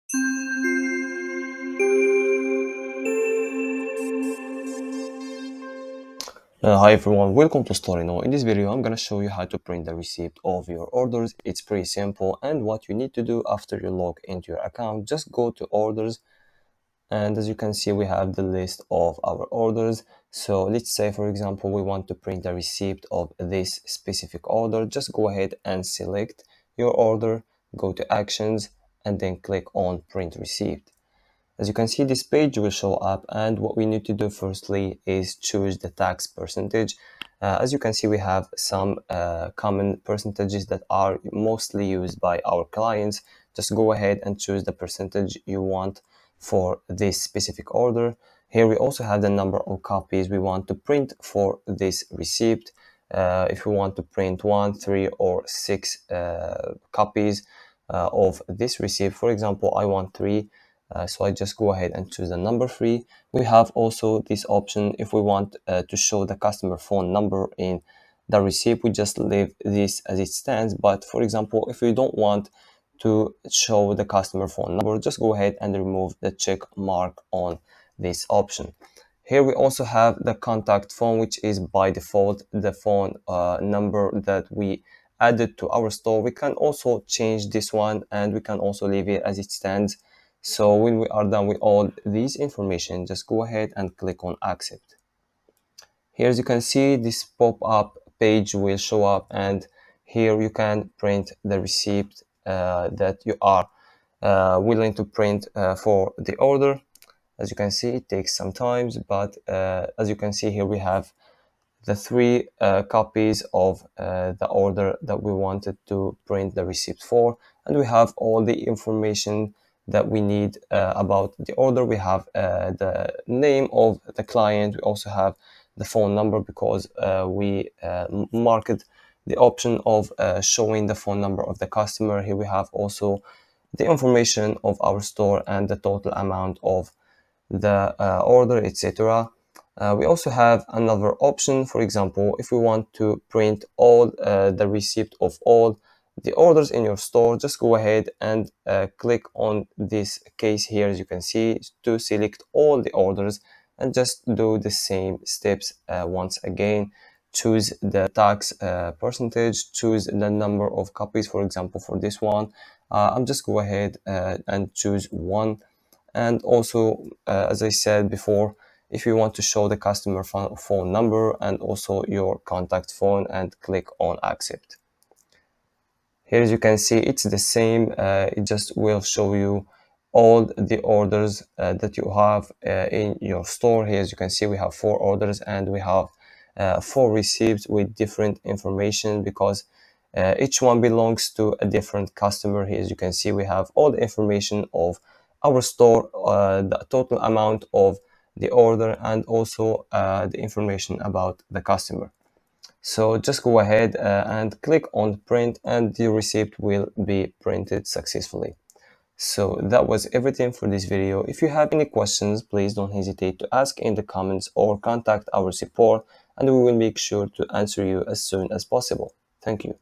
Hi everyone, welcome to Storeino. In this video, I'm gonna show you how to print the receipt of your orders. It's pretty simple, and what you need to do after you log into your account, just go to orders, and as you can see, we have the list of our orders. So let's say, for example, we want to print the receipt of this specific order. Just go ahead and select your order, go to actions, and then click on print receipt. As you can see, this page will show up, and what we need to do firstly is choose the tax percentage. As you can see, we have some common percentages that are mostly used by our clients. Just go ahead and choose the percentage you want for this specific order. Here we also have the number of copies we want to print for this receipt. If we want to print 1, 3, or 6 copies of this receipt, for example, I want 3. So I just go ahead and choose the number 3. We have also this option if we want to show the customer phone number in the receipt. We just leave this as it stands. But for example, if we don't want to show the customer phone number, just go ahead and remove the check mark on this option. Here we also have the contact phone, which is by default the phone number that we added to our store. We can also change this one, and we can also leave it as it stands. So when we are done with all these information, just go ahead and click on accept. Here, as you can see, this pop-up page will show up, and here you can print the receipt that you are willing to print for the order. As you can see, it takes some time, but as you can see here, we have the 3 copies of the order that we wanted to print the receipt for, and we have all the information that we need about the order. We have the name of the client. We also have the phone number because we marked the option of showing the phone number of the customer. Here we have also the information of our store and the total amount of the order, etc. We also have another option. For example, if we want to print all the receipt of all the orders in your store, just go ahead and click on this case here, as you can see, to select all the orders, and just do the same steps once again. Choose the tax percentage, choose the number of copies. For example, for this one, I'm just go ahead and choose 1. And also, as I said before, if you want to show the customer phone number and also your contact phone, and click on accept. Here, as you can see, it's the same. It just will show you all the orders that you have in your store. Here, as you can see, we have 4 orders, and we have 4 receipts with different information because each one belongs to a different customer. Here, as you can see, we have all the information of our store, the total amount of the order, and also the information about the customer. So just go ahead and click on print, and the receipt will be printed successfully. So that was everything for this video. If you have any questions, please don't hesitate to ask in the comments or contact our support, and we will make sure to answer you as soon as possible. Thank you.